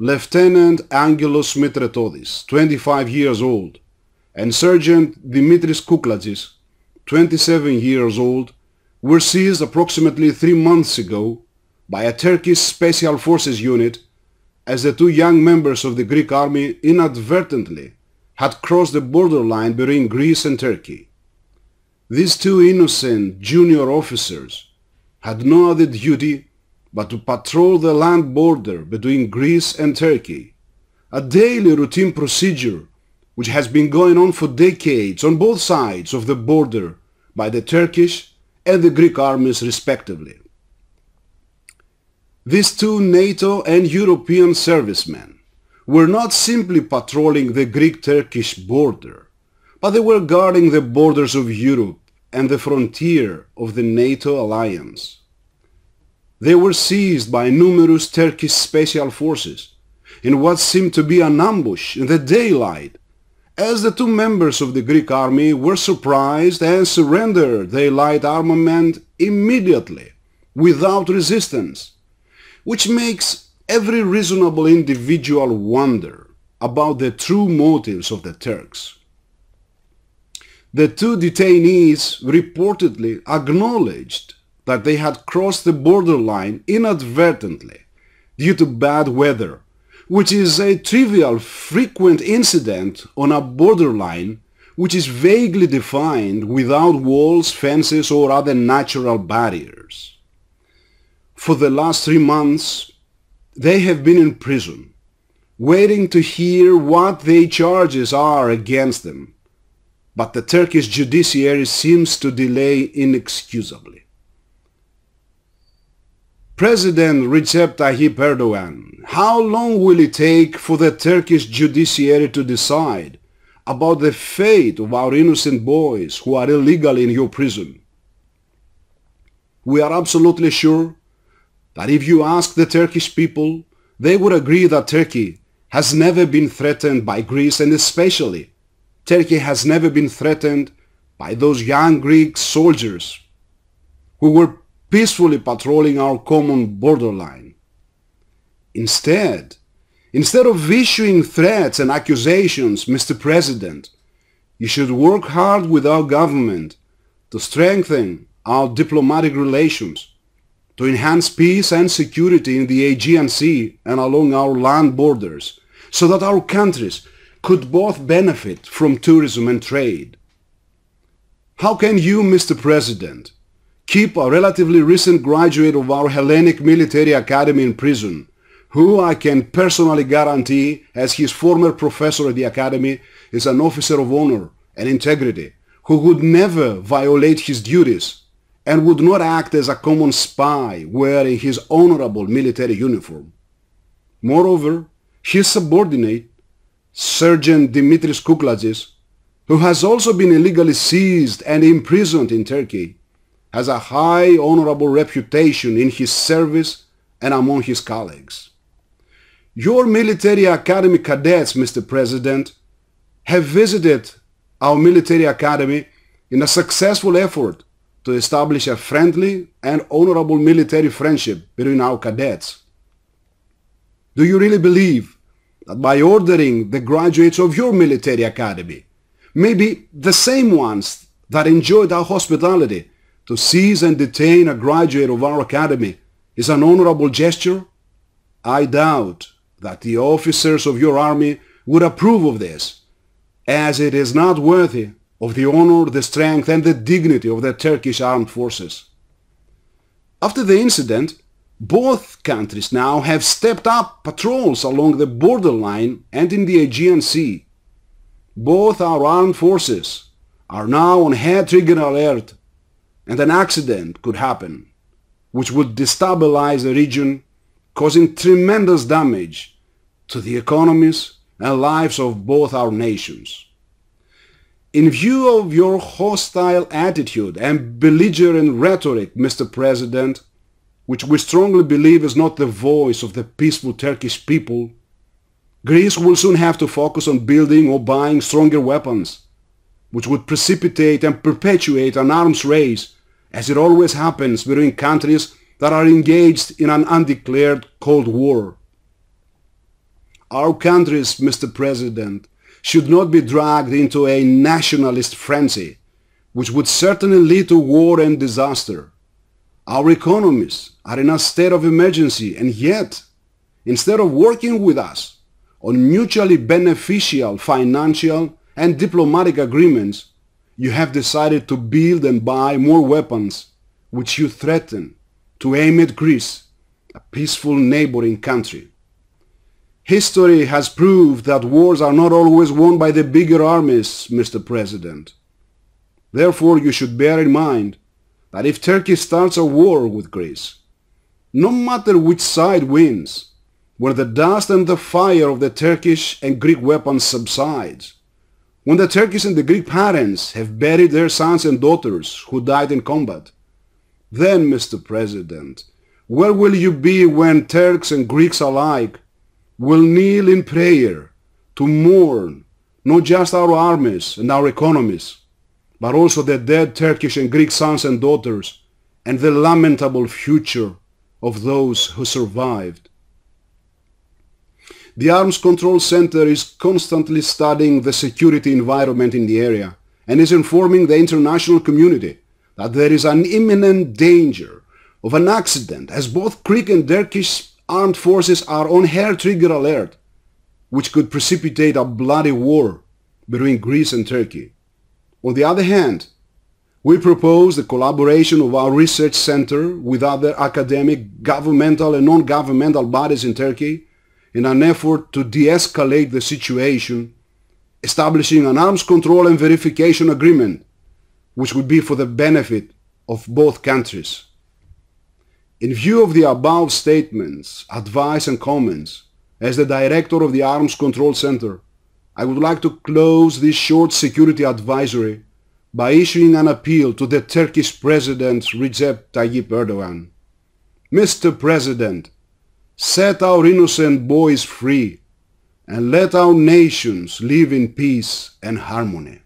Lieutenant Angelos Mitretodis, 25 years old, and Sergeant Dimitris Kouklatzis, 27 years old, were seized approximately 3 months ago by a Turkish Special Forces unit as the two young members of the Greek army inadvertently had crossed the borderline between Greece and Turkey. These two innocent junior officers had no other duty but to patrol the land border between Greece and Turkey, a daily routine procedure which has been going on for decades on both sides of the border by the Turkish and the Greek armies respectively. These two NATO and European servicemen were not simply patrolling the Greek-Turkish border, but they were guarding the borders of Europe and the frontier of the NATO alliance. They were seized by numerous Turkish special forces in what seemed to be an ambush in the daylight, as the two members of the Greek army were surprised and surrendered their light armament immediately, without resistance, which makes every reasonable individual wonder about the true motives of the Turks. The two detainees reportedly acknowledged that they had crossed the borderline inadvertently due to bad weather, which is a trivial, frequent incident on a borderline which is vaguely defined without walls, fences, or other natural barriers. For the last 3 months, they have been in prison, waiting to hear what their charges are against them, but the Turkish judiciary seems to delay inexcusably. President Recep Tayyip Erdogan, how long will it take for the Turkish judiciary to decide about the fate of our innocent boys who are illegally in your prison? We are absolutely sure that if you ask the Turkish people, they would agree that Turkey has never been threatened by Greece, and especially Turkey has never been threatened by those young Greek soldiers who were peacefully patrolling our common borderline. Instead of issuing threats and accusations, Mr. President, you should work hard with our government to strengthen our diplomatic relations, to enhance peace and security in the Aegean Sea and along our land borders, so that our countries could both benefit from tourism and trade. How can you, Mr. President, keep a relatively recent graduate of our Hellenic Military Academy in prison, who I can personally guarantee, as his former professor at the Academy, is an officer of honor and integrity, who would never violate his duties and would not act as a common spy wearing his honorable military uniform? Moreover, his subordinate, Sergeant Dimitris Kouklatzis, who has also been illegally seized and imprisoned in Turkey, has a high honorable reputation in his service and among his colleagues. Your military academy cadets, Mr. President, have visited our military academy in a successful effort to establish a friendly and honorable military friendship between our cadets. Do you really believe that by ordering the graduates of your military academy, maybe the same ones that enjoyed our hospitality, to seize and detain a graduate of our academy is an honorable gesture? I doubt that the officers of your army would approve of this, as it is not worthy of the honor, the strength, and the dignity of the Turkish armed forces. After the incident, both countries now have stepped up patrols along the borderline and in the Aegean Sea. Both our armed forces are now on hair-trigger alert, and an accident could happen, which would destabilize the region, causing tremendous damage to the economies and lives of both our nations. In view of your hostile attitude and belligerent rhetoric, Mr. President, which we strongly believe is not the voice of the peaceful Turkish people, Greece will soon have to focus on building or buying stronger weapons, which would precipitate and perpetuate an arms race, as it always happens between countries that are engaged in an undeclared Cold War. Our countries, Mr. President, should not be dragged into a nationalist frenzy, which would certainly lead to war and disaster. Our economies are in a state of emergency, and yet, instead of working with us on mutually beneficial financial and diplomatic agreements, you have decided to build and buy more weapons, which you threaten to aim at Greece, a peaceful neighboring country. History has proved that wars are not always won by the bigger armies, Mr. President. Therefore, you should bear in mind that if Turkey starts a war with Greece, no matter which side wins, when the dust and the fire of the Turkish and Greek weapons subsides, when the Turkish and the Greek parents have buried their sons and daughters who died in combat, then, Mr. President, where will you be when Turks and Greeks alike will kneel in prayer to mourn not just our armies and our economies, but also the dead Turkish and Greek sons and daughters and the lamentable future of those who survived? The Arms Control Center is constantly studying the security environment in the area and is informing the international community that there is an imminent danger of an accident, as both Greek and Turkish armed forces are on hair-trigger alert, which could precipitate a bloody war between Greece and Turkey. On the other hand, we propose the collaboration of our research center with other academic, governmental and non-governmental bodies in Turkey in an effort to de-escalate the situation, establishing an arms control and verification agreement, which would be for the benefit of both countries. In view of the above statements, advice and comments, as the director of the Arms Control Center, I would like to close this short security advisory by issuing an appeal to the Turkish President Recep Tayyip Erdogan. Mr. President, set our innocent boys free and let our nations live in peace and harmony.